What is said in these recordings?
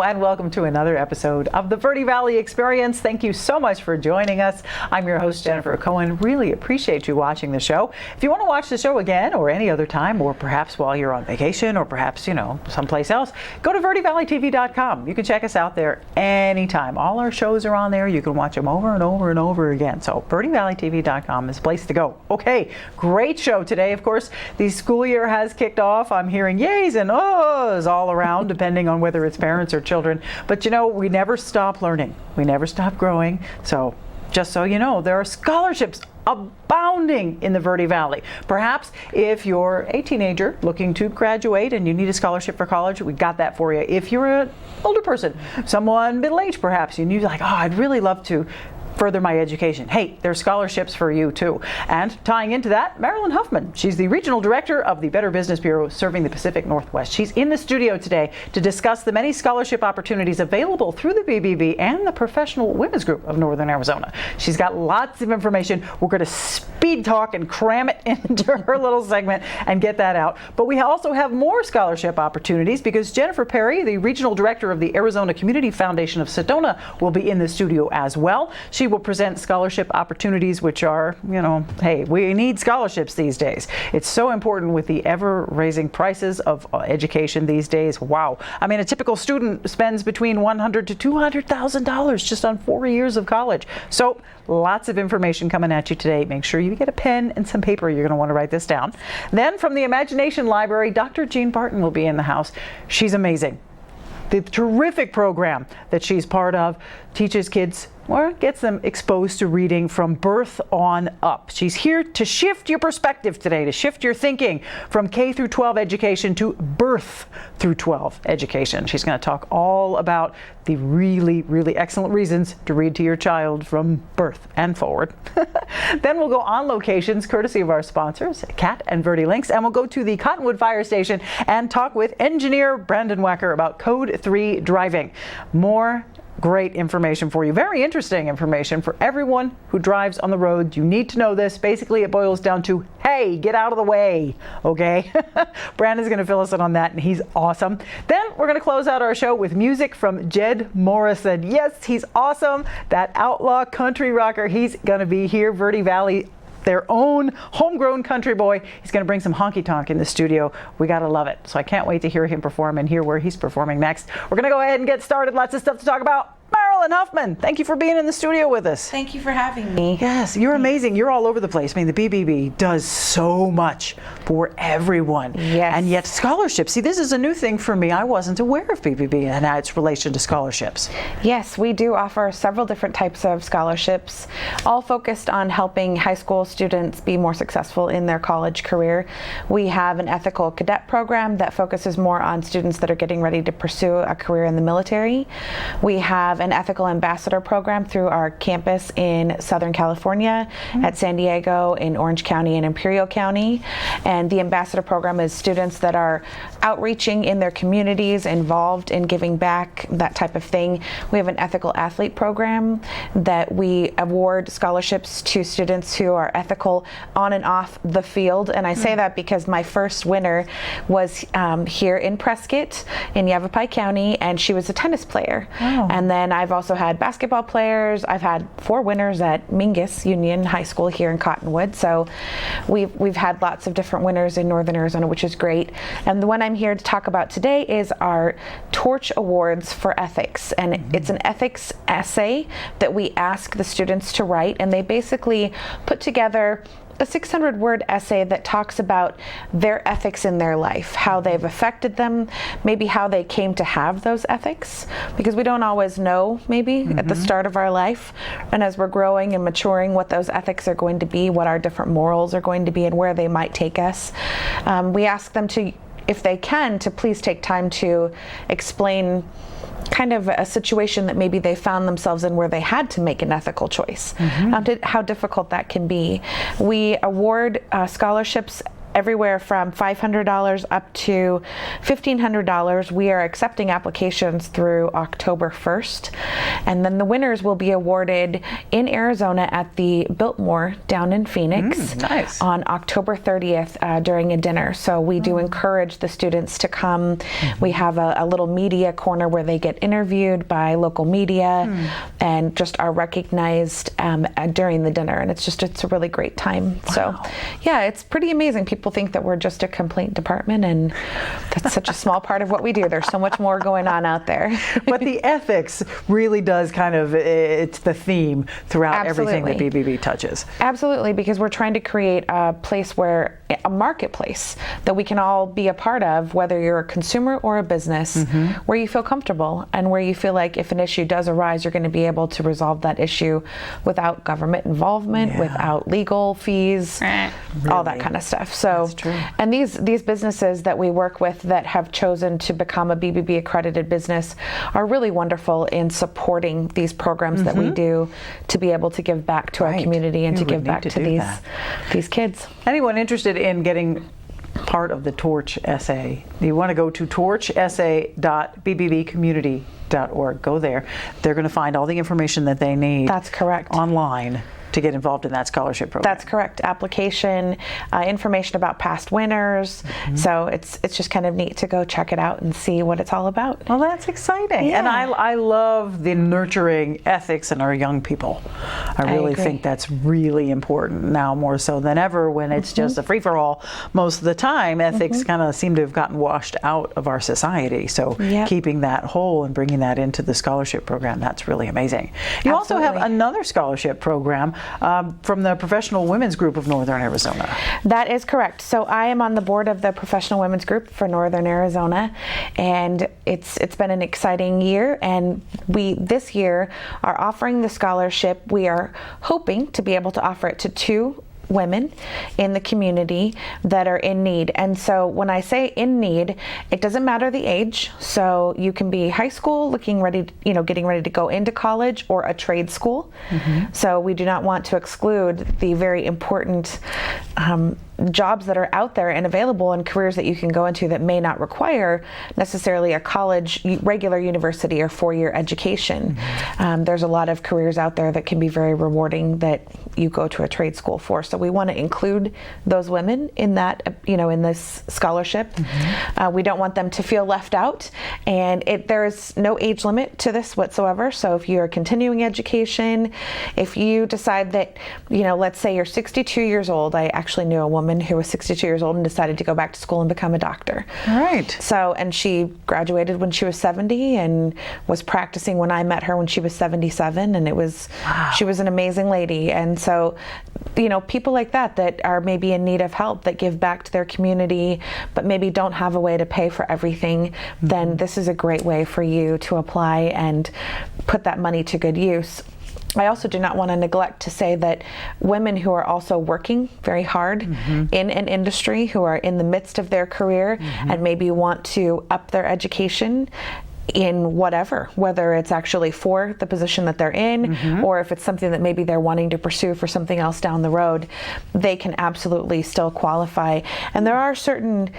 and welcome to another episode of the Verde Valley Experience. Thank you so much for joining us. I'm your host, Jennifer Cohen. Really appreciate you watching the show. If you want to watch the show again or any other time, or perhaps while you're on vacation, or perhaps, someplace else, go to verdevalleytv.com. You can check us out there anytime. All our shows are on there. You can watch them over and over and over again. So verdevalleytv.com is the place to go. Okay, great show today. Of course, the school year has kicked off. I'm hearing yays and ohs all around, depending on whether it's parents or children. But we never stop learning. We never stop growing. So just so you know, there are scholarships abounding in the Verde Valley. Perhaps if you're a teenager looking to graduate and you need a scholarship for college, we got that for you. If you're an older person, someone middle-aged perhaps, and you're like, oh, I'd really love to further my education. Hey, there's scholarships for you too. And tying into that, Marilyn Huffman. She's the Regional Director of the Better Business Bureau serving the Pacific Northwest. She's in the studio today to discuss the many scholarship opportunities available through the BBB and the Professional Women's Group of Northern Arizona. She's got lots of information. We're going to speed talk and cram it into her little segment and get that out. But we also have more scholarship opportunities because Jennifer Perry, the Regional Director of the Arizona Community Foundation of Sedona, will be in the studio as well. She will present scholarship opportunities, which are, hey, we need scholarships these days. It's so important with the ever-raising prices of education these days. Wow. I mean, a typical student spends between $100,000 to $200,000 just on 4 years of college. So lots of information coming at you today. Make sure you get a pen and some paper. You're going to want to write this down. Then from the Imagination Library, Dr. Jean Barton will be in the house. She's amazing. The terrific program that she's part of teaches kids or gets them exposed to reading from birth on up. She's here to shift your perspective today, to shift your thinking from K through 12 education to birth through 12 education. She's going to talk all about the really, really excellent reasons to read to your child from birth and forward. Then we'll go on locations, courtesy of our sponsors, Cat and Verde Links, and we'll go to the Cottonwood Fire Station and talk with engineer Brandon Wacker about Code 3 driving. More great information for you. Very interesting information for everyone who drives on the road. You need to know this. Basically, it boils down to, hey, get out of the way, okay? Brandon's going to fill us in on that, and he's awesome. Then we're going to close out our show with music from Jed Morrison. Yes, he's awesome. That outlaw country rocker. He's going to be here, Verde Valley, their own homegrown country boy. He's going to bring some honky tonk in the studio. We got to love it. So I can't wait to hear him perform and hear where he's performing next. We're going to go ahead and get started. Lots of stuff to talk about. Marilyn Huffman, thank you for being in the studio with us. Thank you for having me. Yes, you're amazing. You're all over the place. I mean, the BBB does so much for everyone. Yes. And yet scholarships. See, this is a new thing for me. I wasn't aware of BBB and its relation to scholarships. Yes, we do offer several different types of scholarships, all focused on helping high school students be more successful in their college career. We have an ethical cadet program that focuses more on students that are getting ready to pursue a career in the military. We have an ethical ambassador program through our campus in Southern California, at San Diego, in Orange County and Imperial County. And the ambassador program is students that are outreaching in their communities, involved in giving back, that type of thing. We have an ethical athlete program that we award scholarships to students who are ethical on and off the field. And I say that because my first winner was here in Prescott in Yavapai County, and she was a tennis player. Oh. And then I've also had basketball players. I've had 4 winners at Mingus Union High School here in Cottonwood. So we've had lots of different winners in Northern Arizona, which is great. And the one I'm here to talk about today is our Torch Awards for Ethics. And it's an ethics essay that we ask the students to write. And they basically put together a 600-word essay that talks about their ethics in their life, how they've affected them, maybe how they came to have those ethics, because we don't always know maybe at the start of our life, and as we're growing and maturing, what those ethics are going to be, what our different morals are going to be, and where they might take us. We ask them to, if they can, to please take time to explain kind of a situation that maybe they found themselves in where they had to make an ethical choice, how difficult that can be. We award scholarships everywhere from $500 up to $1,500. We are accepting applications through October 1st. And then the winners will be awarded in Arizona at the Biltmore down in Phoenix nice. on October 30th during a dinner. So we do encourage the students to come. We have a little media corner where they get interviewed by local media and just are recognized during the dinner. And it's a really great time. Wow. So yeah, it's pretty amazing. People think that we're just a complaint department, and that's such a small part of what we do. There's so much more going on out there. But the ethics really does it's the theme throughout everything that BBB touches. Absolutely, because we're trying to create a place a marketplace that we can all be a part of, whether you're a consumer or a business, where you feel comfortable and where you feel like if an issue does arise, you're going to be able to resolve that issue without government involvement, without legal fees, all that kind of stuff. So, that's true. and these businesses that we work with that have chosen to become a BBB accredited business are really wonderful in supporting these programs that we do to be able to give back to our community and to give back to these kids. Anyone interested in getting part of the Torch essay, you want to go to torchessay.bbbcommunity.org. Go there. They're going to find all the information that they need. That's correct. Online to get involved in that scholarship program. That's correct. Application, information about past winners. So it's just kind of neat to go check it out and see what it's all about. Well, that's exciting. Yeah. And I love the nurturing ethics in our young people. I really think that's really important now, more so than ever, when it's just a free-for-all. Most of the time, ethics kind of seem to have gotten washed out of our society. So keeping that whole and bringing that into the scholarship program, that's really amazing. You also have another scholarship program from the Professional Women's Group of Northern Arizona. That is correct. So I am on the board of the Professional Women's Group for Northern Arizona, and it's been an exciting year, and we this year are offering the scholarship. We are hoping to be able to offer it to 2 women in the community that are in need. And so when I say in need, it doesn't matter the age. So you can be high school, getting ready to go into college, or a trade school. So we do not want to exclude the very important jobs that are out there and available, and careers that you can go into that may not require necessarily a college, regular university, or 4-year education. There's a lot of careers out there that can be very rewarding that you go to a trade school for. So we want to include those women in that, in this scholarship. We don't want them to feel left out, and there's no age limit to this whatsoever. So if you're continuing education, if you decide that, let's say you're 62 years old. I actually knew a woman who was 62 years old and decided to go back to school and become a doctor. Right. So, and she graduated when she was 70 and was practicing when I met her when she was 77, and she was an amazing lady. And so, people like that are maybe in need of help, that give back to their community, but maybe don't have a way to pay for everything, then this is a great way for you to apply and put that money to good use. I also do not want to neglect to say that women who are also working very hard in an industry, who are in the midst of their career and maybe want to up their education in whether it's actually for the position that they're in, or if it's something that maybe they're wanting to pursue for something else down the road, they can absolutely still qualify. And there are certain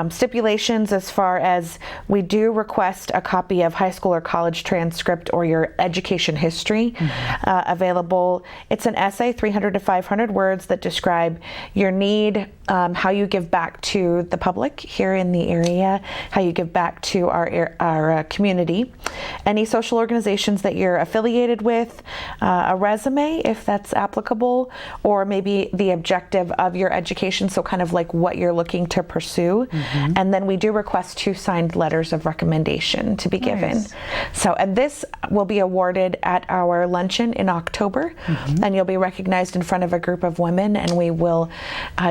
stipulations, as far as we do request a copy of high school or college transcript or your education history available. It's an essay, 300 to 500 words, that describe your need, how you give back to the public here in the area, how you give back to our community, any social organizations that you're affiliated with, a resume if that's applicable, or maybe the objective of your education, so kind of like what you're looking to pursue. And then we do request 2 signed letters of recommendation to be given. So, and this will be awarded at our luncheon in October, and you'll be recognized in front of a group of women, and we will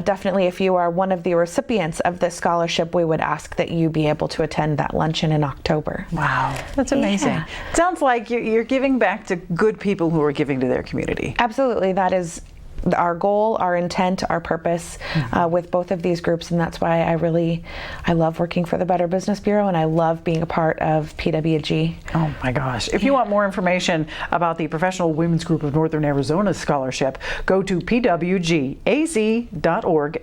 definitely, if you are one of the recipients of this scholarship, we would ask that you be able to attend that luncheon in October. Wow, that's amazing. Yeah. Sounds like you're giving back to good people who are giving to their community. Absolutely. That is our goal, our intent, our purpose with both of these groups, and that's why I love working for the Better Business Bureau, and I love being a part of PWG. Oh my gosh. If you want more information about the Professional Women's Group of Northern Arizona Scholarship, go to pwgaz.org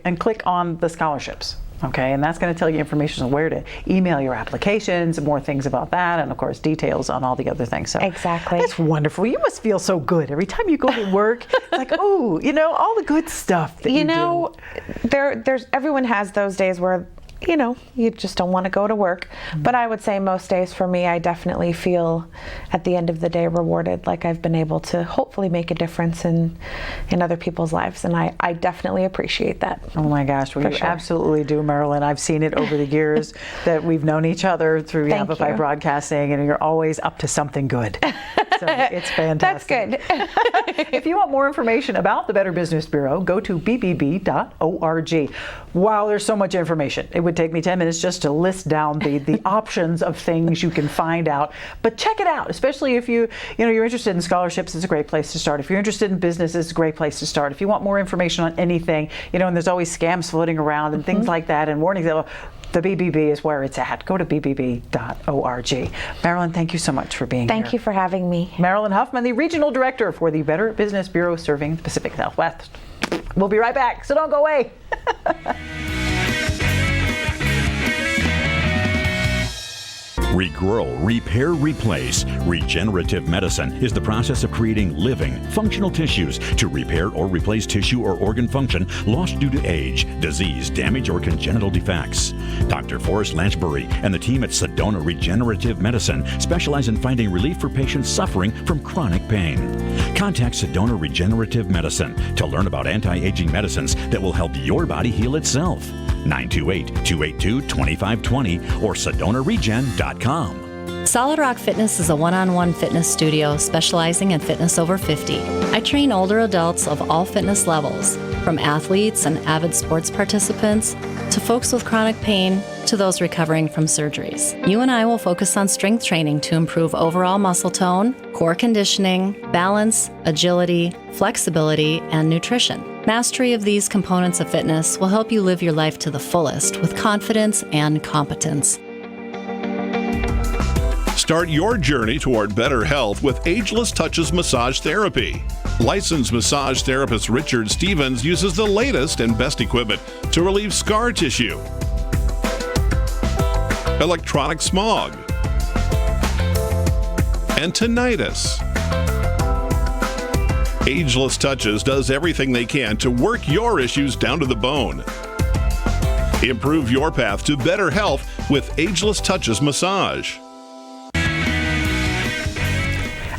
and click on the scholarships. Okay, and that's going to tell you information on where to email your applications, more things about that, and of course details on all the other things. So exactly. That's wonderful. You must feel so good every time you go to work. It's like, oh, all the good stuff that you do. There's everyone has those days where you just don't want to go to work. But I would say most days for me, I definitely feel at the end of the day rewarded, like I've been able to hopefully make a difference in other people's lives. And I definitely appreciate that. Oh my gosh, well, you absolutely do, Marilyn. I've seen it over the years that we've known each other through Amplify Broadcasting, and you're always up to something good. So it's fantastic. That's good. If you want more information about the Better Business Bureau, go to bbb.org. Wow, there's so much information. It would take me 10 minutes just to list down the options of things you can find out. But check it out, especially if you're interested in scholarships. It's a great place to start. If you're interested in business, it's a great place to start. If you want more information on anything, and there's always scams floating around and things like that, and warnings, the BBB is where it's at. Go to bbb.org. Marilyn, thank you so much for being here. Thank you for having me. Marilyn Huffman, the Regional Director for the Better Business Bureau serving the Pacific Northwest. We'll be right back, so don't go away. Regrow, repair, replace. Regenerative medicine is the process of creating living, functional tissues to repair or replace tissue or organ function lost due to age, disease, damage, or congenital defects. Dr. Forrest Lanchbury and the team at Sedona Regenerative Medicine specialize in finding relief for patients suffering from chronic pain. Contact Sedona Regenerative Medicine to learn about anti-aging medicines that will help your body heal itself. 928-282-2520 or SedonaRegen.com. Solid Rock Fitness is a one-on-one fitness studio specializing in fitness over 50. I train older adults of all fitness levels, from athletes and avid sports participants to folks with chronic pain to those recovering from surgeries. You and I will focus on strength training to improve overall muscle tone, core conditioning, balance, agility, flexibility, and nutrition. Mastery of these components of fitness will help you live your life to the fullest with confidence and competence. Start your journey toward better health with Ageless Touches Massage Therapy. Licensed massage therapist Richard Stevens uses the latest and best equipment to relieve scar tissue, electronic smog, and tinnitus. Ageless Touches does everything they can to work your issues down to the bone. Improve your path to better health with Ageless Touches Massage.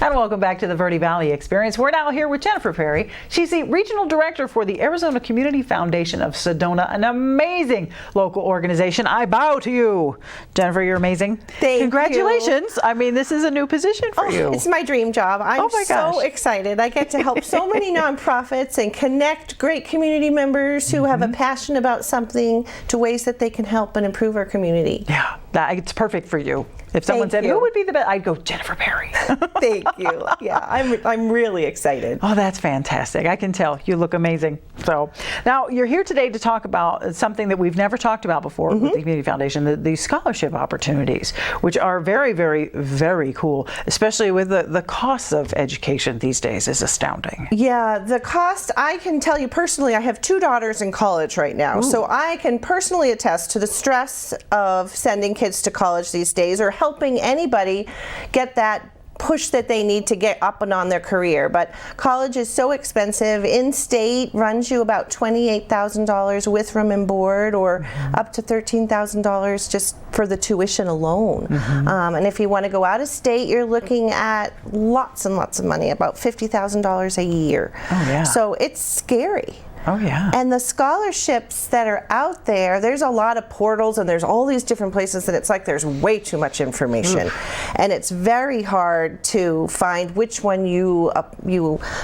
And welcome back to the Verde Valley Experience. We're now here with Jennifer Perry. She's the Regional Director for the Arizona Community Foundation of Sedona, an amazing local organization. I bow to you. Jennifer, you're amazing. Thank Congratulations. you. I mean, this is a new position for you. It's my dream job. I'm my so gosh. excited. I get to help so many nonprofits and connect great community members who have a passion about something to ways that they can help and improve our community. Yeah, it's perfect for you. If someone said, who would be the best? I'd go, Jennifer Perry. Thank you. Yeah, I'm really excited. Oh, that's fantastic. I can tell. You look amazing. So now you're here today to talk about something that we've never talked about before with the Community Foundation, the scholarship opportunities, which are very, very, very cool, especially with the costs of education these days is astounding. Yeah, the cost, I can tell you personally, I have 2 daughters in college right now, so I can personally attest to the stress of sending kids to college these days or helping anybody get that push that they need to get up and on their career. But college is so expensive. In-state runs you about $28,000 with room and board, or up to $13,000 just for the tuition alone. And if you want to go out of state, you're looking at lots and lots of money, about $50,000 a year. Oh, yeah. So it's scary. Oh, yeah. And the scholarships that are out there, there's a lot of portals and there's all these different places that it's like there's way too much information. And it's very hard to find which one you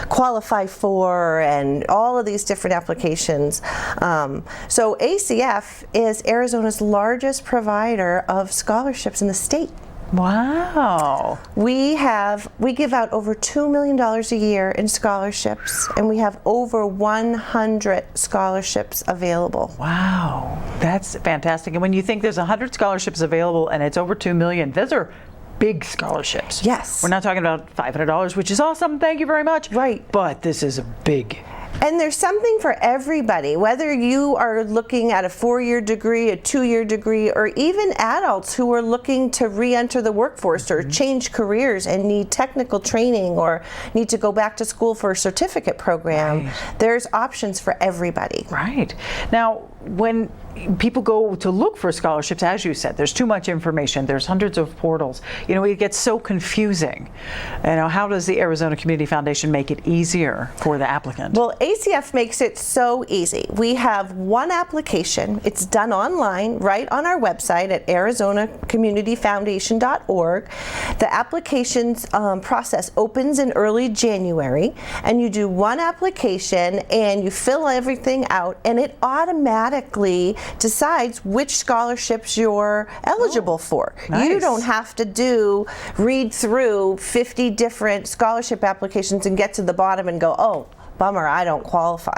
qualify for and all of these different applications. So ACF is Arizona's largest provider of scholarships in the state. Wow. We give out over $2 million a year in scholarships, and we have over 100 scholarships available. Wow, that's fantastic. And when you think there's 100 scholarships available and it's over $2 million, those are big scholarships. Yes. We're not talking about $500, which is awesome. Thank you very much. Right. But this is a big. And there's something for everybody, whether you are looking at a 4-year degree, a 2-year degree, or even adults who are looking to re-enter the workforce or change careers and need technical training or need to go back to school for a certificate program. Right. There's options for everybody. Right. Now, when people go to look for scholarships, as you said, there's too much information. There's hundreds of portals. It gets so confusing. How does the Arizona Community Foundation make it easier for the applicant? Well, ACF makes it so easy. We have one application. It's done online, right on our website at ArizonaCommunityFoundation.org. The applications process opens in early January, and you do one application and you fill everything out, and it automatically decides which scholarships you're eligible for. Nice. You don't have to read through 50 different scholarship applications and get to the bottom and go, oh, bummer, I don't qualify.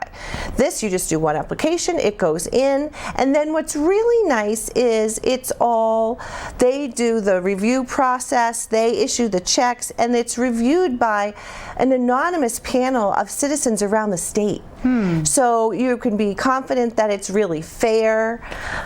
This, you just do one application, it goes in, and then what's really nice is they do the review process, they issue the checks, and it's reviewed by an anonymous panel of citizens around the state. So you can be confident that it's really fair.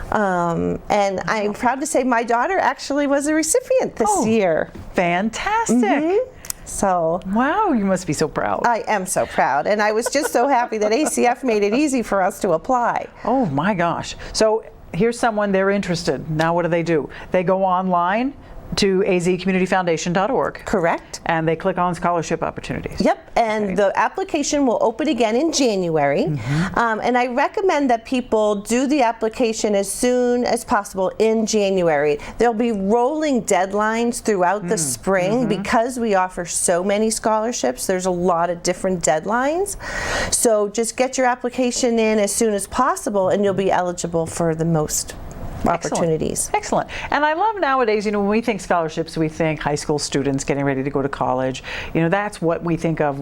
And I'm proud to say my daughter actually was a recipient this year. Fantastic. So, wow, you must be so proud. I am so proud, and I was just so happy that ACF made it easy for us to apply. Oh my gosh. So here's someone, they're interested. Now what do? They go online to azcommunityfoundation.org. Correct. And they click on scholarship opportunities. Yep, and the application will open again in January. And I recommend that people do the application as soon as possible in January. There'll be rolling deadlines throughout the spring because we offer so many scholarships. There's a lot of different deadlines. So just get your application in as soon as possible and you'll be eligible for the most opportunities. Excellent. And I love nowadays, when we think scholarships, we think high school students getting ready to go to college. That's what we think of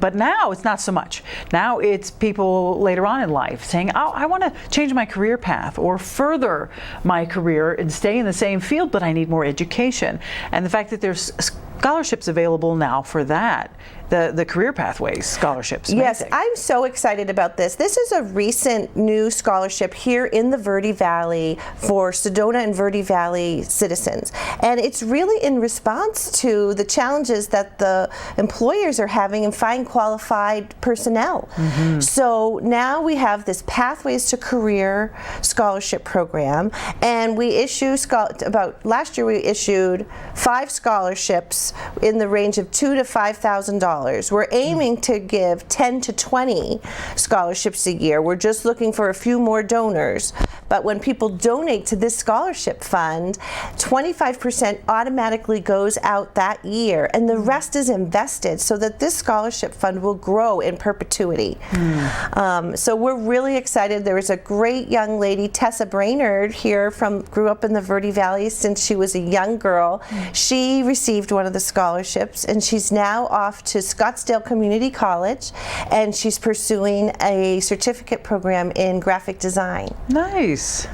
but now it's not so much. Now it's people later on in life saying, oh, I want to change my career path or further my career and stay in the same field, but I need more education. And the fact that there's scholarships available now for that, the career pathways scholarships. Yes, amazing. I'm so excited about this. This is a recent new scholarship here in the Verde Valley for Sedona and Verde Valley citizens. And it's really in response to the challenges that the employers are having in finding qualified personnel. So now we have this Pathways to Career scholarship program, and we issue last year we issued 5 scholarships in the range of $2,000 to $5,000. We're aiming to give 10 to 20 scholarships a year. We're just looking for a few more donors. But when people donate to this scholarship fund, 25% automatically goes out that year, and the rest is invested so that this scholarship fund will grow in perpetuity. So we're really excited. There was a great young lady, Tessa Brainerd, here grew up in the Verde Valley since she was a young girl. She received one of the scholarships, and she's now off to Scottsdale Community College, and she's pursuing a certificate program in graphic design. Nice.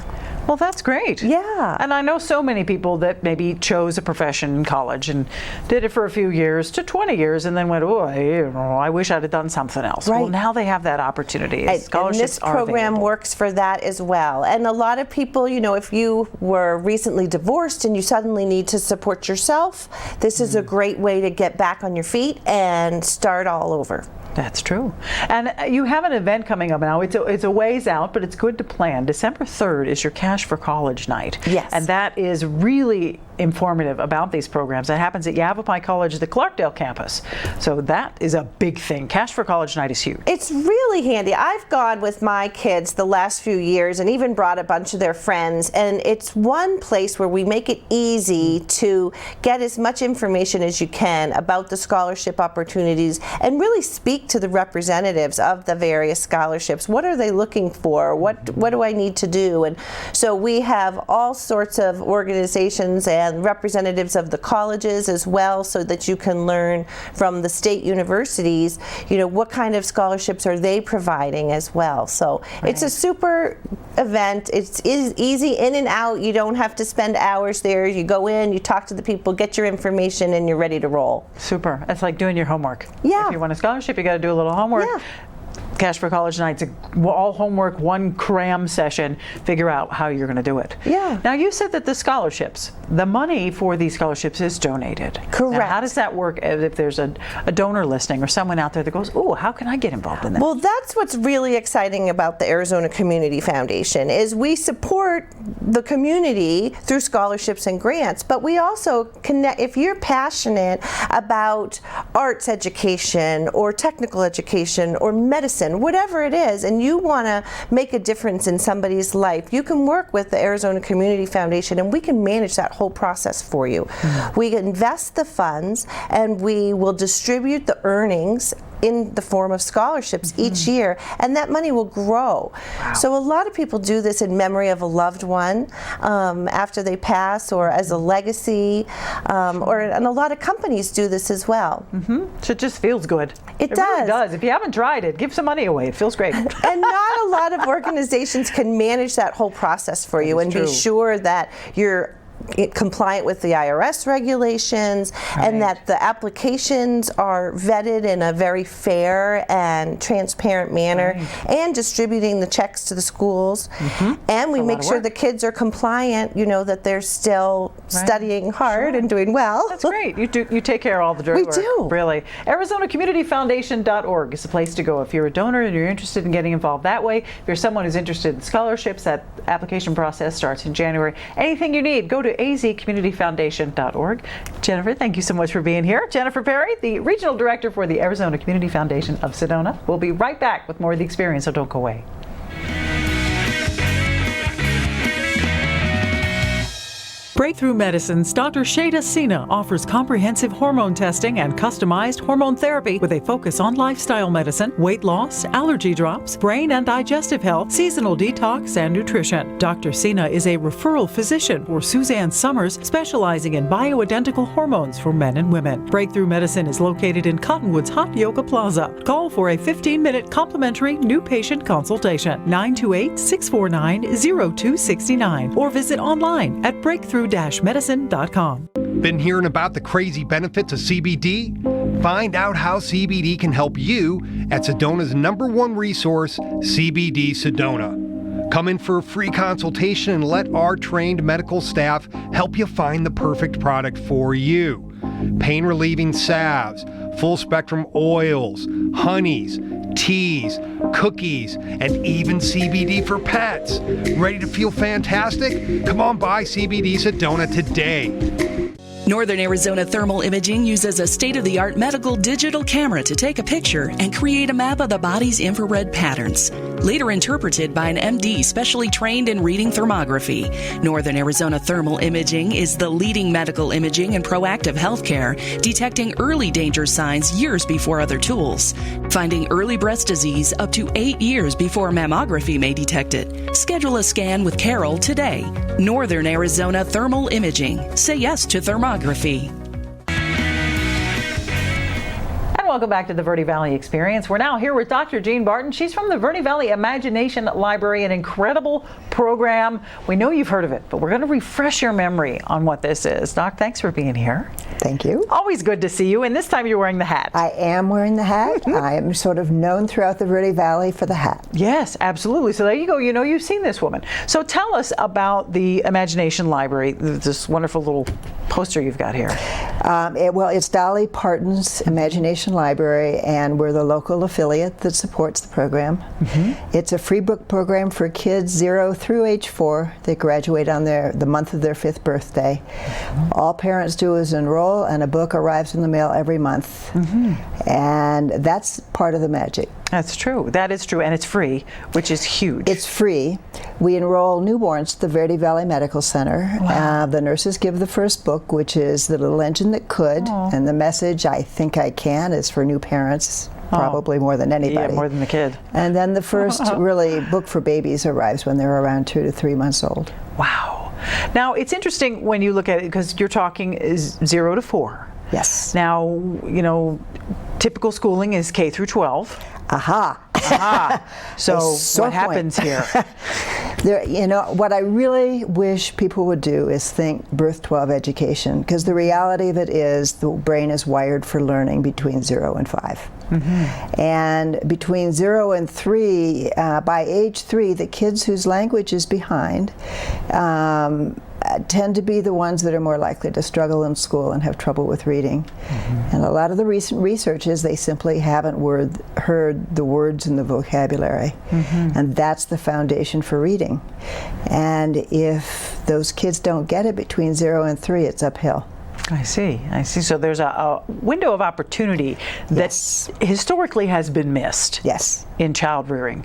Well, that's great. Yeah. And I know so many people that maybe chose a profession in college and did it for a few years to 20 years and then went, oh, I wish I'd have done something else. Right. Well, now they have that opportunity. And Scholarships this program works for that as well. And a lot of people, if you were recently divorced and you suddenly need to support yourself, this is a great way to get back on your feet and start all over. That's true. And you have an event coming up now. It's a ways out, but it's good to plan. December 3rd is your Cash for College night. Yes. And that is really informative about these programs. That happens at Yavapai College, the Clarkdale campus. So that is a big thing. Cash for College night is huge. It's really handy. I've gone with my kids the last few years and even brought a bunch of their friends, and it's one place where we make it easy to get as much information as you can about the scholarship opportunities and really speak to the representatives of the various scholarships. What are they looking for? What do I need to do? And So we have all sorts of organizations and representatives of the colleges as well, so that you can learn from the state universities, what kind of scholarships are they providing as well. So it's a super event. It's easy in and out. You don't have to spend hours there. You go in, you talk to the people, get your information, and you're ready to roll. Super. It's like doing your homework. Yeah. If you want a scholarship, you got to do a little homework. Yeah. Cash for College Nights, all homework, one cram session, figure out how you're going to do it. Yeah. Now, you said that the money for these scholarships is donated. Correct. Now, how does that work if there's a donor listening or someone out there that goes, oh, how can I get involved in that? Well, that's what's really exciting about the Arizona Community Foundation is we support the community through scholarships and grants, but we also connect. If you're passionate about arts education or technical education or medicine, whatever it is, and you want to make a difference in somebody's life, you can work with the Arizona Community Foundation, and we can manage that whole process for you. We invest the funds, and we will distribute the earnings in the form of scholarships each year, and that money will grow. Wow. So a lot of people do this in memory of a loved one after they pass, or as a legacy, and a lot of companies do this as well. So it just feels good. It does. Really does. If you haven't tried it, give some money away. It feels great. And not a lot of organizations can manage that whole process for you and be sure that you're compliant with the IRS regulations, and that the applications are vetted in a very fair and transparent manner, and distributing the checks to the schools. And we make sure the kids are compliant, that they're still studying hard and doing well. That's great. You take care of all the dirty work. We do. Really. ArizonaCommunityFoundation.org is the place to go if you're a donor and you're interested in getting involved that way. If you're someone who's interested in scholarships, that application process starts in January. Anything you need, go to azcommunityfoundation.org. Jennifer, thank you so much for being here. Jennifer Perry, the Regional Director for the Arizona Community Foundation of Sedona. We'll be right back with more of the experience, so don't go away. Breakthrough Medicine's Dr. Shada Sina offers comprehensive hormone testing and customized hormone therapy with a focus on lifestyle medicine, weight loss, allergy drops, brain and digestive health, seasonal detox, and nutrition. Dr. Sina is a referral physician for Suzanne Summers, specializing in bioidentical hormones for men and women. Breakthrough Medicine is located in Cottonwood's Hot Yoga Plaza. Call for a 15-minute complimentary new patient consultation, 928-649-0269, or visit online at breakthrough-medicine.com. Been hearing about the crazy benefits of CBD? Find out how CBD can help you at Sedona's #1 resource, CBD Sedona. Come in for a free consultation and let our trained medical staff help you find the perfect product for you. Pain-relieving salves, full-spectrum oils, honeys, teas, cookies, and even CBD for pets. Ready to feel fantastic? Come on by CBD Sedona today. Northern Arizona Thermal Imaging uses a state-of-the-art medical digital camera to take a picture and create a map of the body's infrared patterns, later interpreted by an MD specially trained in reading thermography. Northern Arizona Thermal Imaging is the leading medical imaging and proactive healthcare, detecting early danger signs years before other tools, finding early breast disease up to 8 years before mammography may detect it. Schedule a scan with Carol today. Northern Arizona Thermal Imaging. Say yes to thermography. And welcome back to the Verde Valley Experience. We're now here with Dr. Jean Barton. She's from the Verde Valley Imagination Library, an incredible program. We know you've heard of it, but we're going to refresh your memory on what this is. Doc, thanks for being here. Thank you. Always good to see you, and this time you're wearing the hat. I am wearing the hat. I am sort of known throughout the Verde Valley for the hat. Yes, absolutely. So there you go. You know, you've seen this woman. So tell us about the Imagination Library, this wonderful little poster you've got here. It's Dolly Parton's Imagination Library, and we're the local affiliate that supports the program. It's a free book program for kids 0 through age 4. They graduate on the month of their 5th birthday. All parents do is enroll, and a book arrives in the mail every month. And that's part of the magic. That's true. That is true, and it's free, which is huge. It's free. We enroll newborns at the Verde Valley Medical Center. Wow. The nurses give the first book, which is The Little Engine That Could, and the message, I Think I Can, is for new parents. probably more than anybody. Yeah, more than the kid. And then the first really book for babies arrives when they're around 2 to 3 months old. Wow. Now, it's interesting when you look at it, because you're talking is 0 to 4. Yes. Now, you know, typical schooling is K through 12. Aha. So sore what point. happens here? There, you know, what I really wish people would do is think birth 12 education, because the reality of it is the brain is wired for learning between 0 and 5. And between 0 and 3, by age 3, the kids whose language is behind tend to be the ones that are more likely to struggle in school and have trouble with reading. And a lot of the recent research is they simply haven't heard the words in the vocabulary. And that's the foundation for reading. And if those kids don't get it between 0 and 3, it's uphill. I see. So there's a window of opportunity that historically has been missed. Yes. In child rearing.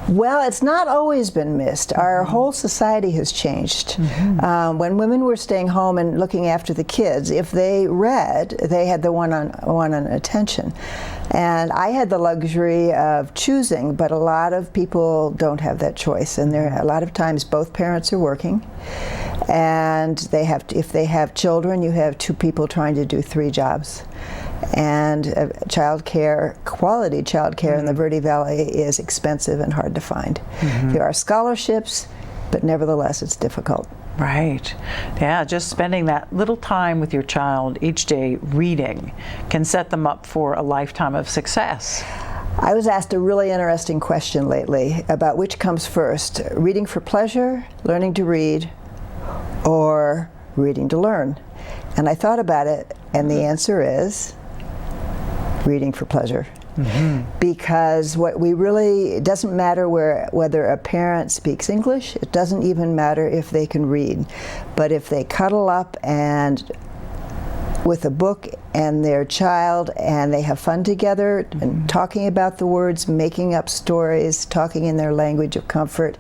Well, it's not always been missed. Our whole society has changed. When women were staying home and looking after the kids, if they read, they had the one-on-one attention. And I had the luxury of choosing, but a lot of people don't have that choice. And a lot of times both parents are working. And if they have children, you have 2 people trying to do 3 jobs. And quality child care in the Verde Valley is expensive and hard to find. There are scholarships, but nevertheless it's difficult. Right. Yeah, just spending that little time with your child each day reading can set them up for a lifetime of success. I was asked a really interesting question lately about which comes first, reading for pleasure, learning to read, or reading to learn. And I thought about it, and the answer is reading for pleasure. Because it doesn't matter whether a parent speaks English, it doesn't even matter if they can read. But if they cuddle up and with a book and their child and they have fun together and talking about the words, making up stories, talking in their language of comfort,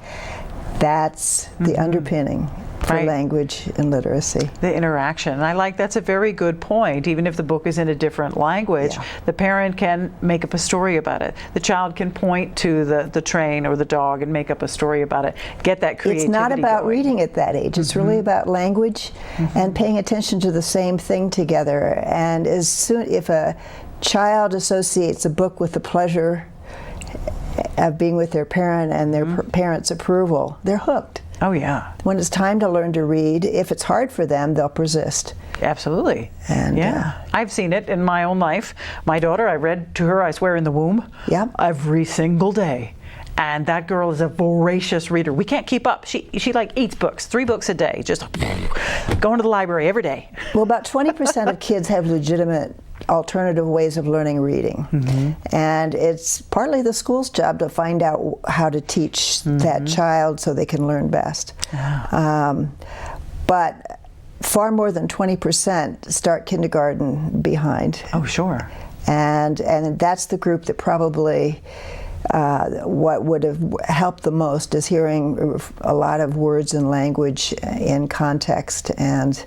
that's the underpinning for language and literacy. The interaction. And that's a very good point. Even if the book is in a different language, the parent can make up a story about it. The child can point to the train or the dog and make up a story about it. Get that creativity It's not about going. reading at that age. It's really about language and paying attention to the same thing together. And if a child associates a book with the pleasure of being with their parent and their parent's approval, they're hooked. Oh, yeah. When it's time to learn to read, if it's hard for them, they'll persist. Absolutely. And I've seen it in my own life. My daughter, I read to her, I swear, in the womb every single day. And that girl is a voracious reader. We can't keep up. She eats books, 3 books a day, just going to the library every day. Well, about 20% of kids have legitimate alternative ways of learning reading. And it's partly the school's job to find out how to teach that child so they can learn best. But far more than 20% start kindergarten behind. Oh, sure. And that's the group that probably what would have helped the most is hearing a lot of words and language in context and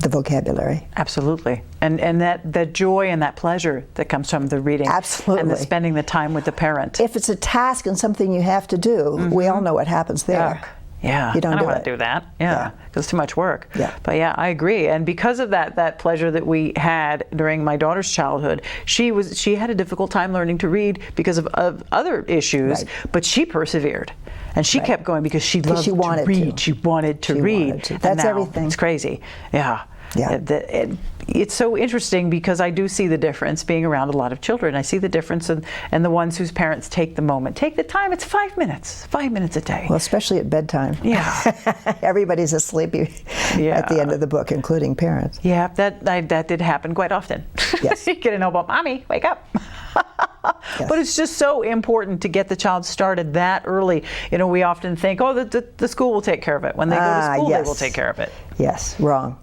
the vocabulary. Absolutely. And that joy and that pleasure that comes from the reading. Absolutely. And the spending the time with the parent. If it's a task and something you have to do, we all know what happens there. Yuck. Yeah, you don't I don't do want to do that. Yeah, because it's too much work. Yeah. But yeah, I agree. And because of that pleasure that we had during my daughter's childhood, she had a difficult time learning to read because of other issues, but she persevered. And she kept going because she loved to read. She wanted to read. That's everything. It's crazy. Yeah. Yeah. It's so interesting because I do see the difference being around a lot of children. I see the difference in the ones whose parents take the moment. Take the time. It's 5 minutes. 5 minutes a day. Well, especially at bedtime. Yeah. Everybody's asleep at the end of the book, including parents. Yeah, that did happen quite often. Yes. You get an elbow, Mommy, wake up. Yes. But it's just so important to get the child started that early. You know, we often think, oh, the school will take care of it. When they go to school, they will take care of it. Yes, wrong.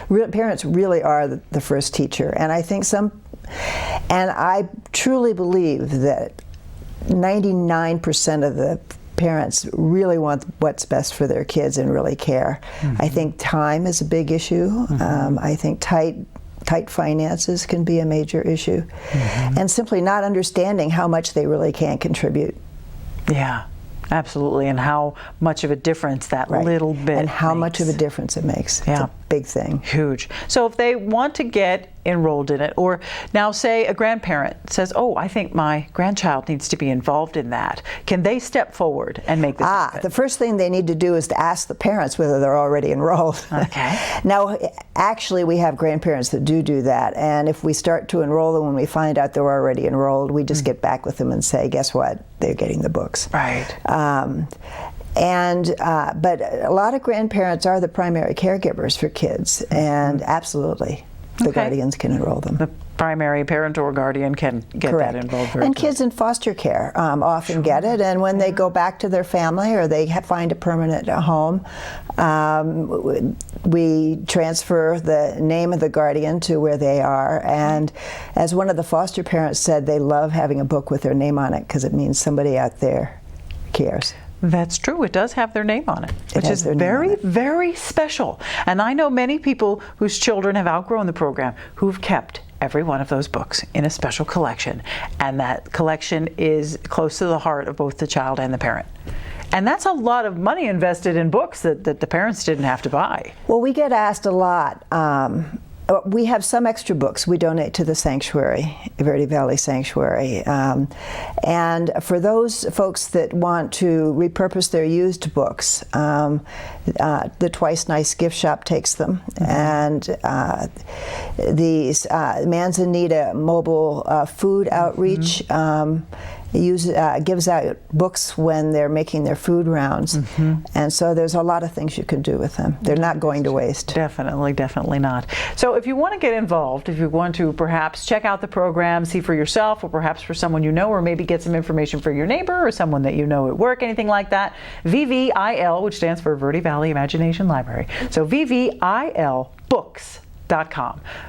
Parents really are the first teacher. And I think and I truly believe that 99% of the parents really want what's best for their kids and really care. I think time is a big issue. I think tight tight finances can be a major issue, and simply not understanding how much they really can contribute. Yeah, absolutely, and how much of a difference that little bit and how makes. much of a difference it makes. Yeah. It's a big thing. Huge. So if they want to get enrolled in it, or now say a grandparent says, oh, I think my grandchild needs to be involved in that, can they step forward and make this happen? The first thing they need to do is to ask the parents whether they're already enrolled. Okay. Now, actually, we have grandparents that do that, and if we start to enroll them when we find out they're already enrolled, we just get back with them and say, guess what? They're getting the books. Right. But a lot of grandparents are the primary caregivers for kids, and absolutely, the guardians can enroll them. The primary parent or guardian can get that involved. And kids in foster care often get it, and when they go back to their family or they find a permanent home, we transfer the name of the guardian to where they are, and as one of the foster parents said, they love having a book with their name on it because it means somebody out there cares. That's true. It does have their name on it, which is very, very special. And I know many people whose children have outgrown the program who've kept every one of those books in a special collection. And that collection is close to the heart of both the child and the parent. And that's a lot of money invested in books that the parents didn't have to buy. Well, we get asked a lot. We have some extra books we donate to the sanctuary, Verde Valley Sanctuary. And for those folks that want to repurpose their used books, the Twice Nice gift shop takes them. And the Manzanita mobile food outreach gives out books when they're making their food rounds. And so there's a lot of things you can do with them. They're not going to waste. Definitely, definitely not. So if you want to get involved, if you want to perhaps check out the program, see for yourself, or perhaps for someone you know, or maybe get some information for your neighbor or someone that you know at work, anything like that, VVIL, which stands for Verde Valley Imagination Library. So VVILbooks.com.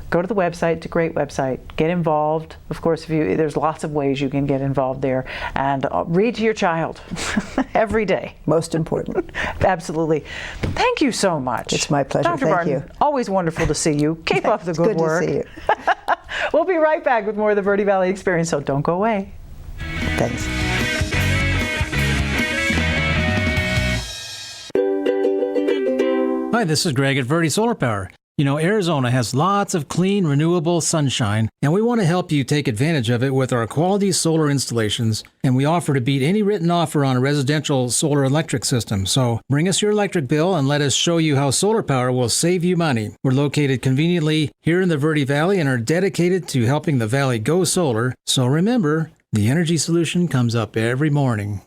Go to the website. It's a great website. Get involved. Of course, there's lots of ways you can get involved there, and read to your child every day. Most important. Absolutely. Thank you so much. It's my pleasure. Dr. Thank Barton, you. Always wonderful to see you. Keep up the good work. Good to see you. We'll be right back with more of the Verde Valley Experience, so don't go away. Thanks. Hi, this is Greg at Verde Solar Power. You know, Arizona has lots of clean, renewable sunshine, and we want to help you take advantage of it with our quality solar installations, and we offer to beat any written offer on a residential solar electric system. So bring us your electric bill and let us show you how solar power will save you money. We're located conveniently here in the Verde Valley and are dedicated to helping the valley go solar. So remember, the energy solution comes up every morning.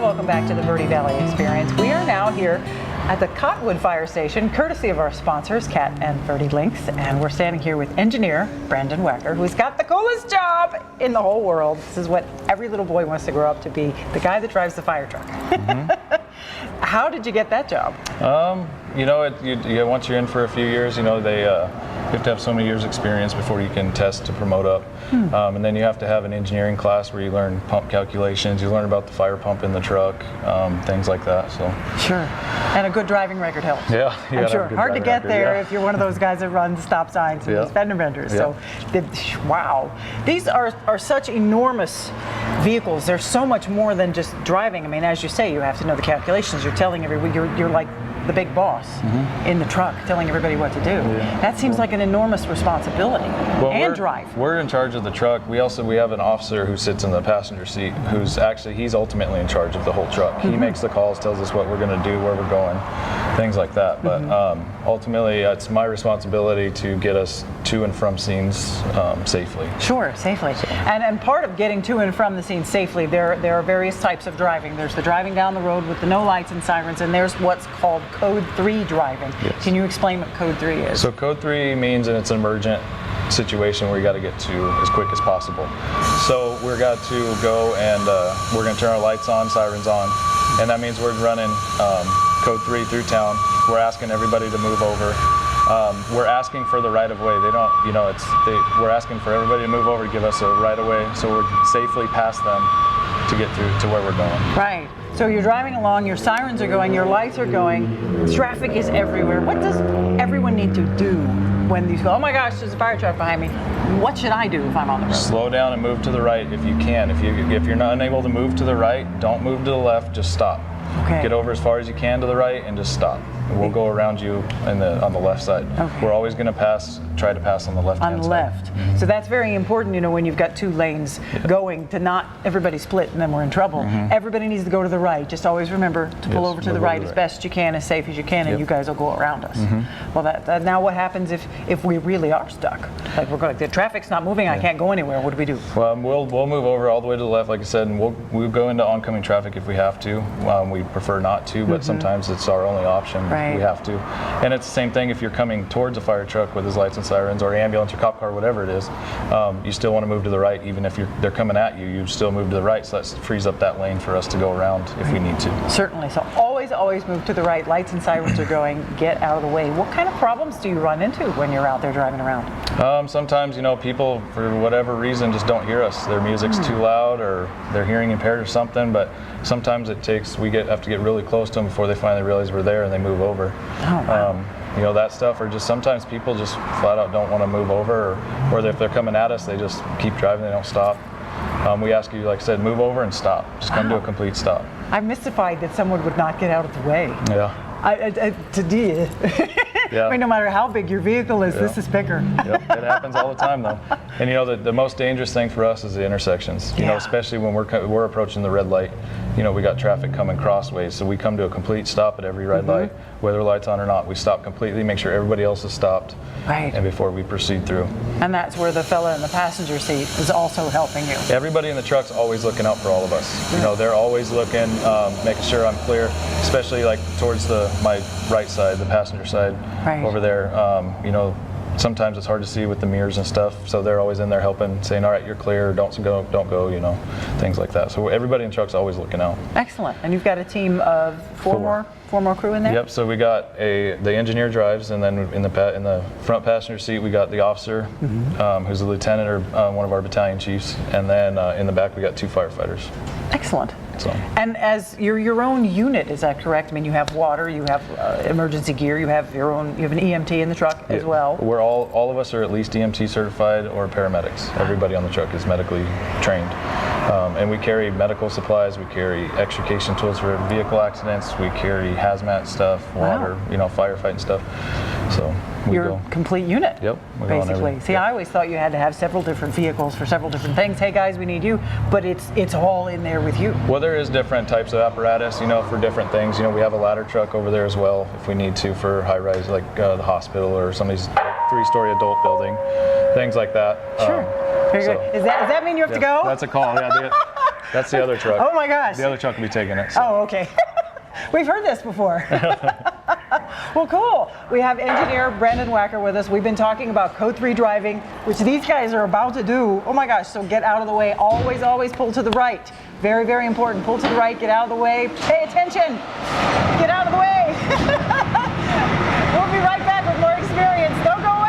Welcome back to the Verde Valley Experience. We are now here at the Cottonwood Fire Station, courtesy of our sponsors, Cat and Verde Links, and we're standing here with engineer Brandon Wecker, who's got the coolest job in the whole world. This is what every little boy wants to grow up to be, the guy that drives the fire truck. How did you get that job? You know, once you're in for a few years, you know, you have to have so many years experience before you can test to promote up. And then you have to have an engineering class where you learn pump calculations, you learn about the fire pump in the truck, things like that. So sure. And a good driving record helps. Yeah, I'm sure. Hard to get there if you're one of those guys that runs stop signs and fender benders. So, wow. These are such enormous vehicles. There's so much more than just driving. I mean, as you say, you have to know the calculations. You're telling everyone, you're like the big boss in the truck telling everybody what to do. That seems like an enormous responsibility. And drive. We're in charge of the truck. We have an officer who sits in the passenger seat he's ultimately in charge of the whole truck. He makes the calls, tells us what we're going to do, where we're going, things like that. But ultimately, it's my responsibility to get us to and from scenes safely. Sure, safely. So. And part of getting to and from the scene safely, there are various types of driving. There's the driving down the road with the no lights and sirens, and there's what's called Code 3 driving. Yes. Can you explain what Code 3 is? So Code 3 means that it's an emergent situation where you got to get to as quick as possible. So we're got to go and we're going to turn our lights on, sirens on, and that means we're running Code 3 through town. We're asking everybody to move over. We're asking for the right of way. They don't, we're asking for everybody to move over to give us a right of way so we're safely past them to get through to where we're going. Right. So you're driving along, your sirens are going, your lights are going, traffic is everywhere. What does everyone need to do when these go, oh my gosh, there's a fire truck behind me? What should I do if I'm on the road? Slow down and move to the right if you can. If you're not unable to move to the right, don't move to the left, just stop. Okay. Get over as far as you can to the right and just stop. And we'll go around you on the left side. Okay. We're always going to try to pass on the left hand side. On the left. Mm-hmm. So that's very important, when you've got two lanes going, to not everybody split and then we're in trouble. Mm-hmm. Everybody needs to go to the right. Just always remember to pull over to the right as best you can, as safe as you can, and you guys will go around us. Mm-hmm. Well, now what happens if we really are stuck? Like the traffic's not moving, I can't go anywhere. What do we do? Well, we'll move over all the way to the left, like I said, and we'll go into oncoming traffic if we have to. We prefer not to, but sometimes it's our only option. Right. We have to. And it's the same thing if you're coming towards a fire truck with his lights and sirens, or ambulance or cop car, whatever it is. You still want to move to the right, even if they're coming at you. You still move to the right, so that frees up that lane for us to go around if we need to. Certainly. So always move to the right. Lights and sirens are going. Get out of the way. What kind of problems do you run into when you're out there driving around? Sometimes, people, for whatever reason, just don't hear us. Their music's too loud, or they're hearing impaired or something. But sometimes we have to get really close to them before they finally realize we're there and they move over. Oh, wow. That stuff, or just sometimes people just flat out don't want to move over, or if they're coming at us, they just keep driving, they don't stop. We ask you, like I said, move over and stop. Just come to a complete stop. I'm mystified that someone would not get out of the way. Yeah. I mean, no matter how big your vehicle is, this is bigger. Yep, it happens all the time, though. And the most dangerous thing for us is the intersections. Especially when we're approaching the red light. We got traffic coming crossways, so we come to a complete stop at every red light, whether light's on or not. We stop completely, make sure everybody else is stopped, and before we proceed through. And that's where the fella in the passenger seat is also helping you. Everybody in the truck's always looking out for all of us. They're always looking, making sure I'm clear, especially like towards my right side, the passenger side over there. Sometimes it's hard to see with the mirrors and stuff, so they're always in there helping, saying, all right, you're clear, don't go, things like that. So everybody in the truck's always looking out. Excellent. And you've got a team of four more crew in there? Yep, so we got the engineer drives, and then in the front passenger seat we got the officer, who's a lieutenant or one of our battalion chiefs, and then in the back we got 2 firefighters. Excellent. So. And as your own unit, is that correct? I mean, you have water, you have emergency gear, you have an EMT in the truck as well. We're all of us are at least EMT certified or paramedics. Everybody on the truck is medically trained. And we carry medical supplies, we carry extrication tools for vehicle accidents, we carry hazmat stuff, water, firefighting stuff. So you're a complete unit. Yep. Basically. See, I always thought you had to have several different vehicles for several different things. Hey guys, we need you, but it's all in there with you. Well, there is different types of apparatus, for different things. We have a ladder truck over there as well if we need to for high rise, like the hospital or somebody's 3-story adult building, things like that. Sure. Very good. Does that mean you have to go? That's a call. Yeah. That's the other truck. Oh my gosh. The other truck will be taking it. So. Oh, okay. We've heard this before. Well, cool. We have engineer Brandon Wacker with us. We've been talking about Code 3 driving, which these guys are about to do. Oh my gosh, so get out of the way. Always pull to the right. Very, very important. Pull to the right, get out of the way. Pay attention. Get out of the way. We'll be right back with more experience. Don't go away.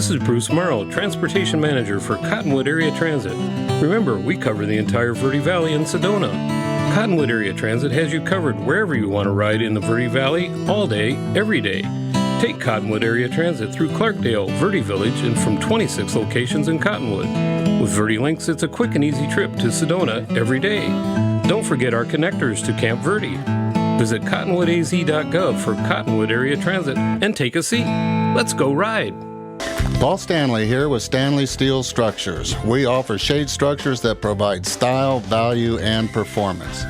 This is Bruce Morrow, Transportation Manager for Cottonwood Area Transit. Remember, we cover the entire Verde Valley and Sedona. Cottonwood Area Transit has you covered wherever you want to ride in the Verde Valley, all day, every day. Take Cottonwood Area Transit through Clarkdale, Verde Village, and from 26 locations in Cottonwood. With Verde Links, it's a quick and easy trip to Sedona every day. Don't forget our connectors to Camp Verde. Visit cottonwoodaz.gov for Cottonwood Area Transit and take a seat. Let's go ride. Paul Stanley here with Stanley Steel Structures. We offer shade structures that provide style, value, and performance.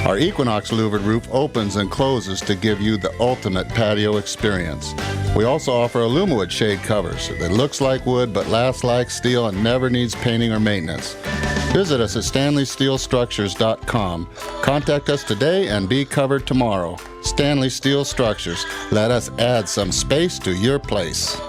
Our Equinox louvered roof opens and closes to give you the ultimate patio experience. We also offer Alumawood shade covers that looks like wood but lasts like steel and never needs painting or maintenance. Visit us at StanleySteelStructures.com. Contact us today and be covered tomorrow. Stanley Steel Structures. Let us add some space to your place.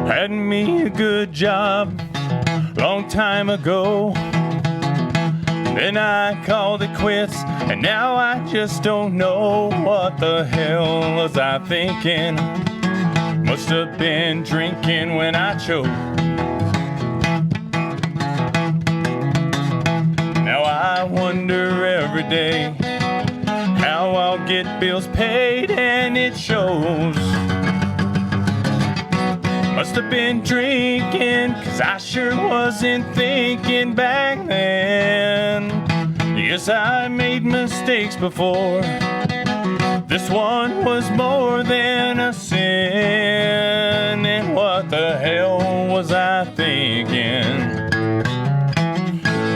Had me a good job long time ago. Then I called it quits, and now I just don't know what the hell was I thinking. Must have been drinking when I choked. Now I wonder every day how I'll get bills paid, and it shows. Must have been drinking, 'cause I sure wasn't thinking back then. Yes, I made mistakes before. This one was more than a sin. And what the hell was I thinking?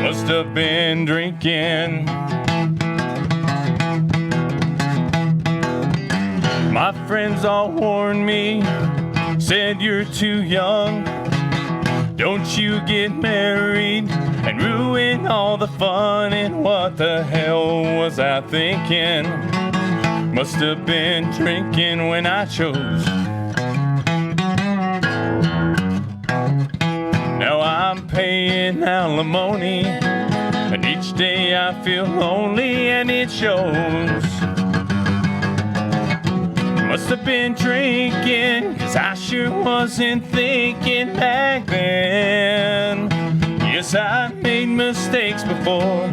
Must have been drinking. My friends all warned me, said you're too young, don't you get married and ruin all the fun. And what the hell was I thinking? Must have been drinking when I chose. Now I'm paying alimony, and each day I feel lonely, and it shows. Must have been drinking, 'cause I sure wasn't thinking back then. Yes, I made mistakes before.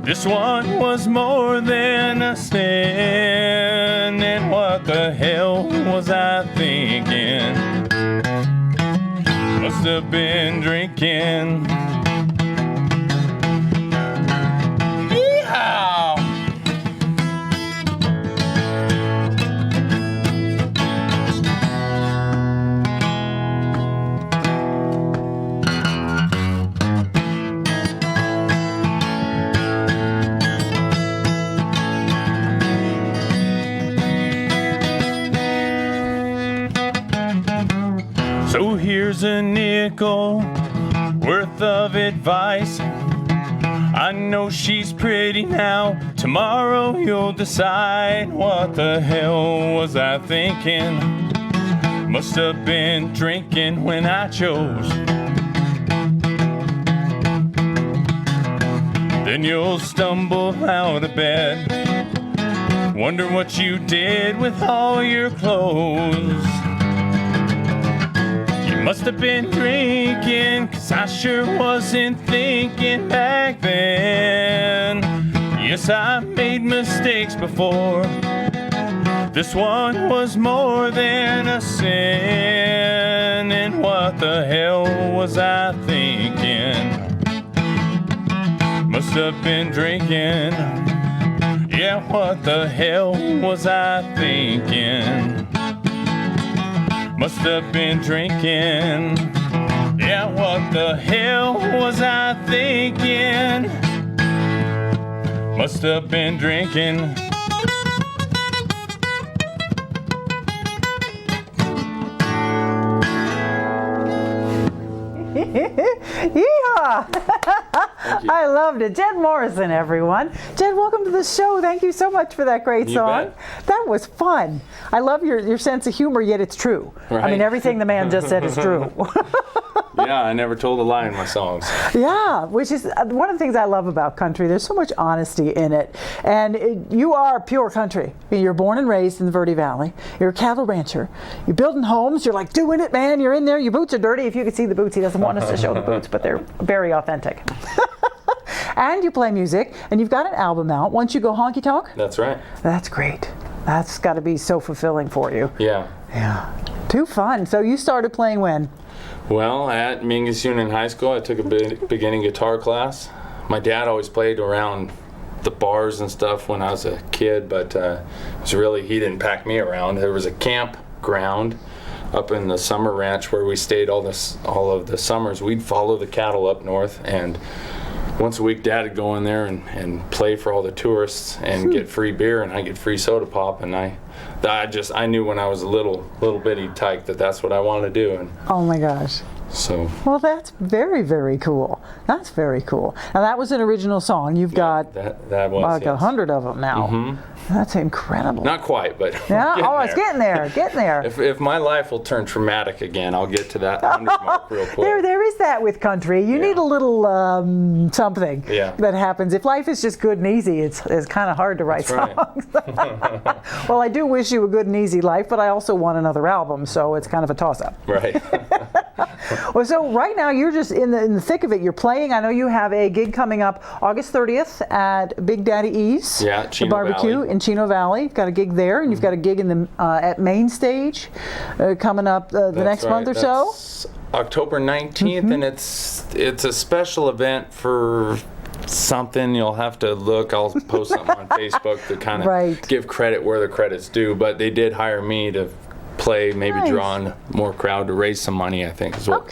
This one was more than a sin. And what the hell was I thinking? Must have been drinking. Yeehaw! So here's a nickel worth of advice. I know she's pretty now. Tomorrow you'll decide. What the hell was I thinking? Must have been drinking when I chose. Then you'll stumble out of bed, wonder what you did with all your clothes. Must have been drinking, 'cause I sure wasn't thinking back then. Yes, I made mistakes before. This one was more than a sin. And what the hell was I thinking? Must have been drinking. Yeah, what the hell was I thinking? Must have been drinking. Yeah, what the hell was I thinking? Must have been drinking. Yeehaw! Yeah. I loved it. Jed Morrison, everyone. Jed, welcome to the show. Thank you so much for that great song. That was fun. I love your sense of humor, yet it's true. Right. I mean, everything the man just said is true. Yeah, I never told a lie in my songs. Yeah, which is one of the things I love about country. There's so much honesty in it. And you are pure country. You're born and raised in the Verde Valley. You're a cattle rancher. You're building homes. You're like doing it, man. You're in there. Your boots are dirty. If you could see the boots, he doesn't want us to show the boots, but they're very authentic. And you play music, and you've got an album out. Once you go honky tonk? That's right. That's great. That's got to be so fulfilling for you. Yeah. Yeah. Too fun. So you started playing when? Well, at Mingus Union High School, I took a beginning guitar class. My dad always played around the bars and stuff when I was a kid, but it was really, he didn't pack me around. There was a campground up in the summer ranch where we stayed all of the summers. We'd follow the cattle up north, and once a week Dad would go in there and play for all the tourists and get free beer, and I get free soda pop, and I knew when I was a little bitty tyke that's what I wanted to do. And oh my gosh. So. Well, that's very, very cool. That's very cool. Now that was an original song. You've got that was, like yes. 100 of them now. Mm-hmm. That's incredible. Not quite, but yeah. Oh, it's getting there. Getting there. If my life will turn traumatic again, I'll get to that 100 mark real quick. There is that with country. You need a little something that happens. If life is just good and easy, it's kind of hard to write songs. Well, I do wish you a good and easy life, but I also want another album, so it's kind of a toss-up. Right. Well, so right now you're just in the thick of it. You're playing. I know you have a gig coming up August 30th at Big Daddy E's, the barbecue in Chino Valley. You've got a gig there, and you've got a gig in the at Main Stage coming up the next month or so. October 19th, and it's a special event for something. You'll have to look. I'll post something on Facebook to kind of give credit where the credit's due. But they did hire me to play, maybe draw in more crowd to raise some money, I think is what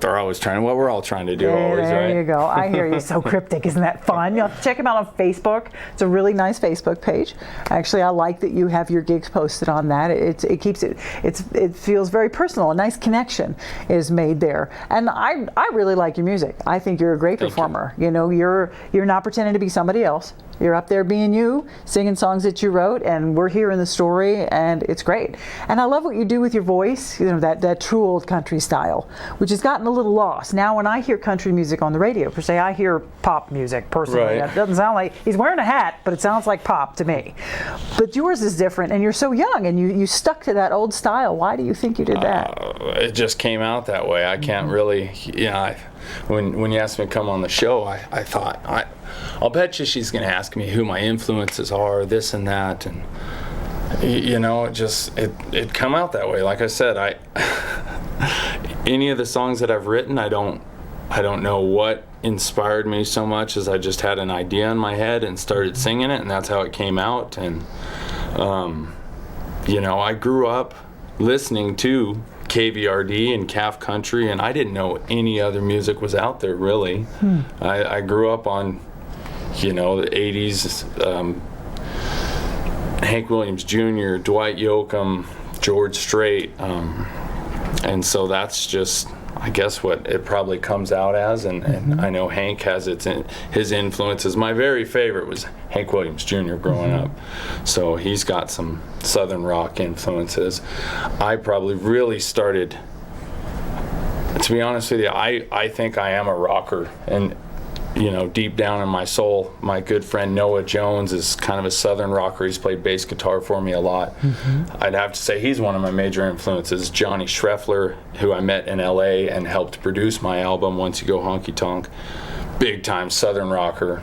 they're always trying, what we're all trying to do always, right? There you go. I hear you. So cryptic. Isn't that fun? You'll have to check them out on Facebook. It's a really nice Facebook page. Actually, I like that you have your gigs posted on that. It keeps it feels very personal. A nice connection is made there. And I really like your music. I think you're a great performer. You know, you're not pretending to be somebody else. You're up there being you, singing songs that you wrote, and we're hearing the story, and it's great. And I love what you do with your voice, you know, that true old country style, which has gotten a little lost. Now when I hear country music on the radio, per se, I hear pop music personally. That doesn't sound like, he's wearing a hat, but it sounds like pop to me. But yours is different, and you're so young, and you stuck to that old style. Why do you think you did that? It just came out that way. I can't really, when you asked me to come on the show, I thought, I'll bet you she's going to ask me who my influences are, this and that, and it come out that way. Like I said, any of the songs that I've written, I don't know what inspired me so much as I just had an idea in my head and started singing it, and that's how it came out. And I grew up listening to KVRD and Calf Country, and I didn't know any other music was out there really. I grew up on the 80s, Hank Williams Jr., Dwight Yoakam, George Strait, and so that's just, I guess, what it probably comes out as. And I know Hank has his influences. My very favorite was Hank Williams Jr. growing up, so he's got some Southern rock influences. I probably really started, to be honest with you, I think I am a rocker, and deep down in my soul, my good friend Noah Jones is kind of a Southern rocker. He's played bass guitar for me a lot. I'd have to say he's one of my major influences. Johnny Schreffler, who I met in LA and helped produce my album Once You Go Honky Tonk, big time Southern rocker.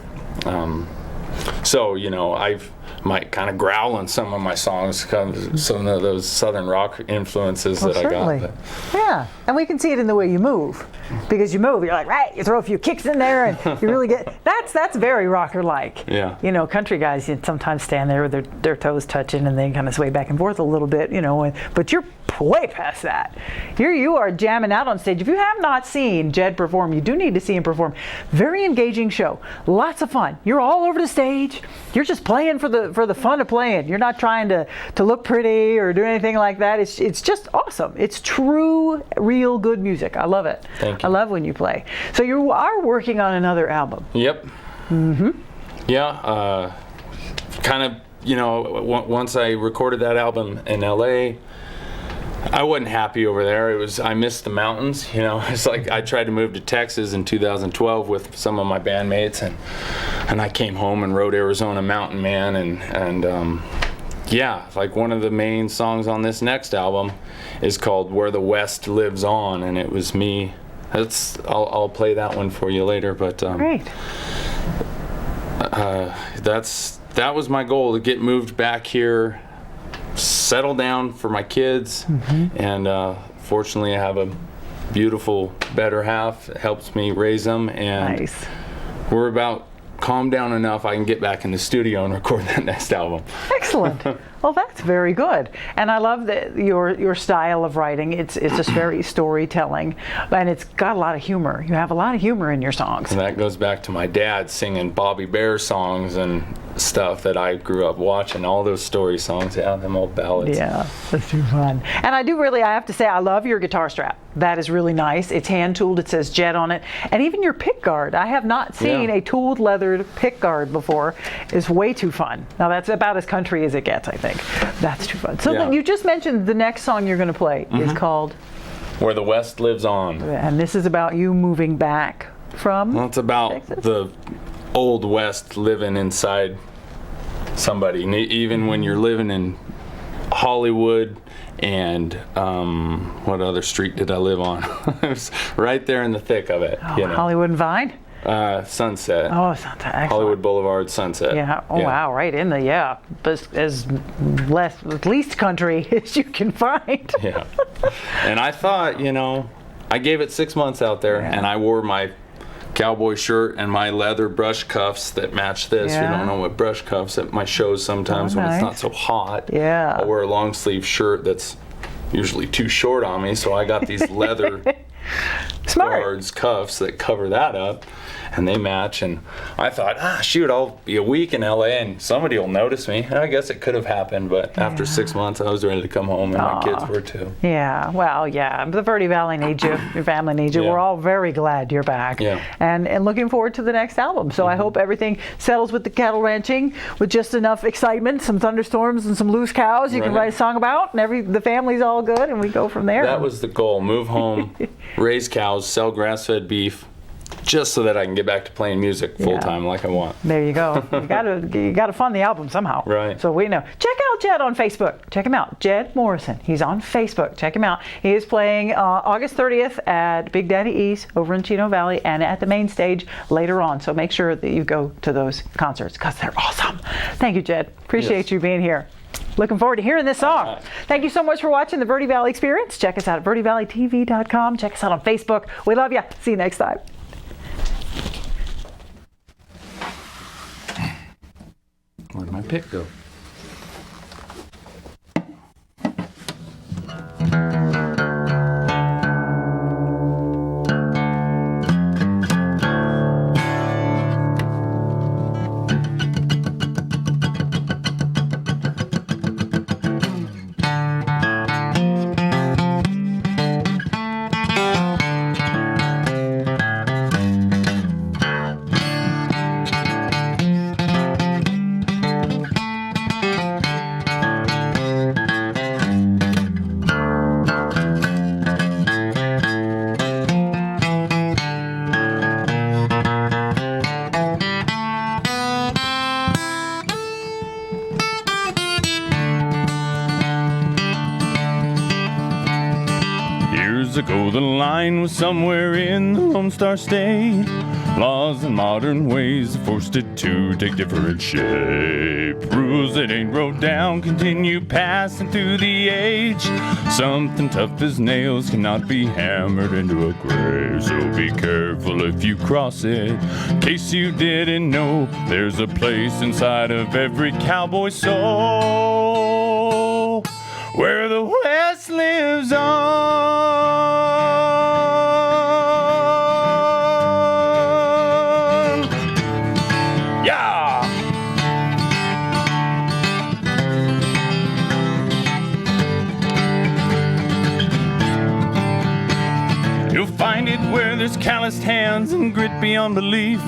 So I might kind of growl on some of my songs, some of those Southern rock influences that certainly. I got. Yeah, and we can see it in the way you move, because you move, you're like, you throw a few kicks in there, and you really get, that's very rocker-like. Yeah. Country guys, you sometimes stand there with their toes touching, and they kind of sway back and forth a little bit, but you're way past that. Here you are jamming out on stage. If you have not seen Jed perform, you do need to see him perform. Very engaging show, lots of fun. You're all over the stage. You're just playing for the fun of playing. You're not trying to look pretty or do anything like that. It's just awesome. It's true, real good music. I love it. Thank you. I love when you play. So you are working on another album. Yep. Mm-hmm. Yeah. Kind of, once I recorded that album in LA, I wasn't happy over there. I missed the mountains, It's like I tried to move to Texas in 2012 with some of my bandmates, and I came home and wrote Arizona Mountain Man, and like one of the main songs on this next album is called Where the West Lives On, and it was me. I'll play that one for you later, but great. That was my goal, to get moved back here, settle down for my kids, and fortunately I have a beautiful better half that helps me raise them, and nice. We're about calmed down enough I can get back in the studio and record that next album. Excellent. Well, that's very good, and I love your style of writing. It's just very storytelling, and it's got a lot of humor. You have a lot of humor in your songs. And that goes back to my dad singing Bobby Bear songs and stuff that I grew up watching. All those story songs, them old ballads. Yeah, that's too fun. And I have to say, I love your guitar strap. That is really nice. It's hand tooled. It says Jed on it, and even your pick guard. I have not seen a tooled leathered pick guard before. Is way too fun. Now that's about as country as it gets, I think. That's too fun. So you just mentioned the next song you're going to play is called Where the West Lives On. And this is about you moving back from Well, it's about Texas? the old West living inside somebody. Even when you're living in Hollywood and what other street did I live on? It was right there in the thick of it. Hollywood and Vine? Sunset. Oh, Sunset. Excellent. Hollywood Boulevard, Sunset. Yeah. Oh, wow. Right in the, but as least country as you can find. Yeah. And I thought, I gave it 6 months out there, and I wore my cowboy shirt and my leather brush cuffs that match this. You don't know what brush cuffs at my shows sometimes when it's not so hot. Yeah. I wear a long sleeve shirt that's usually too short on me, so I got these leather guards cuffs that cover that up, and they match. And I thought, shoot, I'll be a week in LA and somebody will notice me. And I guess it could have happened, but after 6 months I was ready to come home, and my kids were too. Yeah, well, the Verde Valley needs you, your family needs you. We're all very glad you're back, and looking forward to the next album. So I hope everything settles with the cattle ranching with just enough excitement, some thunderstorms and some loose cows you can write a song about, and the family's all good, and we go from there. That was the goal: move home, raise cows, sell grass-fed beef, just so that I can get back to playing music full time like I want. There you go. You gotta fund the album somehow. Right. So we know. Check out Jed on Facebook. Check him out. Jed Morrison. He's on Facebook. Check him out. He is playing August 30th at Big Daddy E's over in Chino Valley, and at the main stage later on. So make sure that you go to those concerts because they're awesome. Thank you, Jed. Appreciate you being here. Looking forward to hearing this song. Thank you so much for watching the Verde Valley Experience. Check us out at verdevalleytv.com. Check us out on Facebook. We love you. See you next time. Where'd my pick go? Years ago the line was somewhere in the Lone Star State. Laws and modern ways forced it to take different shape. Rules that ain't wrote down continue passing through the age. Something tough as nails cannot be hammered into a grave. So be careful if you cross it. In case you didn't know, there's a place inside of every cowboy soul where the West lives on. Yeah! You'll find it where there's calloused hands and grit beyond belief.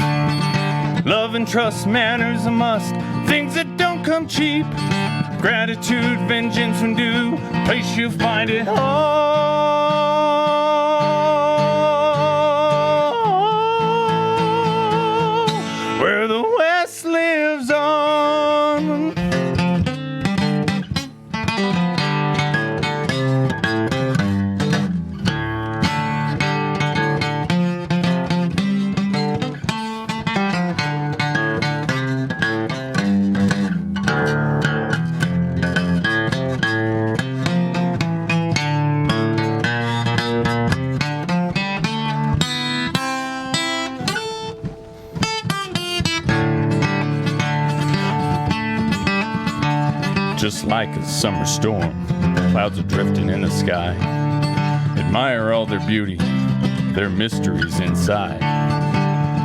Love and trust, manners a must, things that don't come cheap. Gratitude, vengeance, and due, place you'll find it all. Where the West lives on. Just like a summer storm, clouds are drifting in the sky. Admire all their beauty, their mysteries inside.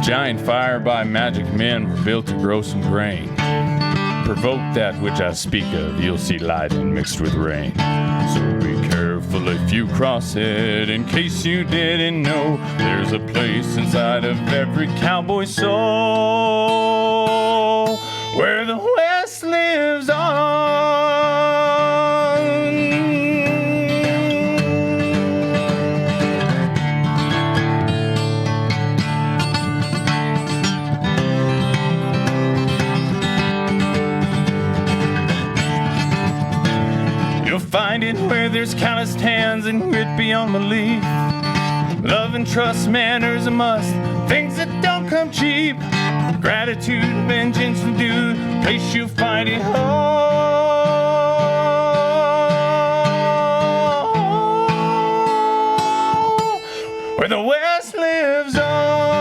Giant fire by magic men were built to grow some grain. Provoke that which I speak of, you'll see lightning mixed with rain. So be careful if you cross it, in case you didn't know. There's a place inside of every cowboy soul where the West lives on. You'll find it where there's calloused hands and grit beyond belief. Love and trust, manners a must, things that don't come cheap. Gratitude, vengeance, and due, place you'll find it all. Where the West lives on.